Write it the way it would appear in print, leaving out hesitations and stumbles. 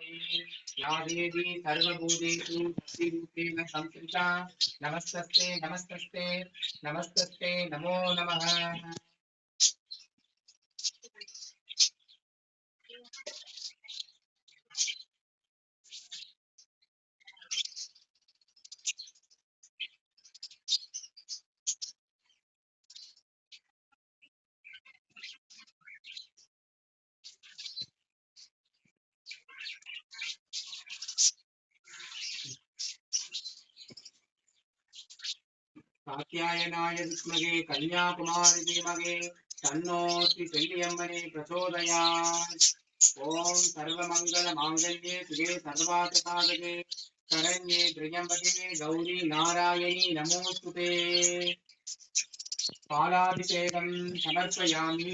या देवी सर्वभूतेषु शक्तिरूपेण संस्थिता नमस्तस्ते नमस्तस्ते नमस्तस्ते नमो नमः। कात्यायनाय विद्महे कन्याकुमारी धीमहि तन्नो श्रीशैल्यम्बरे प्रचोदयात्। ओम सर्वमंगलमांगल्ये शिवे सर्वार्थसाधके शरण्ये त्र्यंबके गौरी नारायणी नमोस्तुते। पालाभिषेकं समर्पयामि।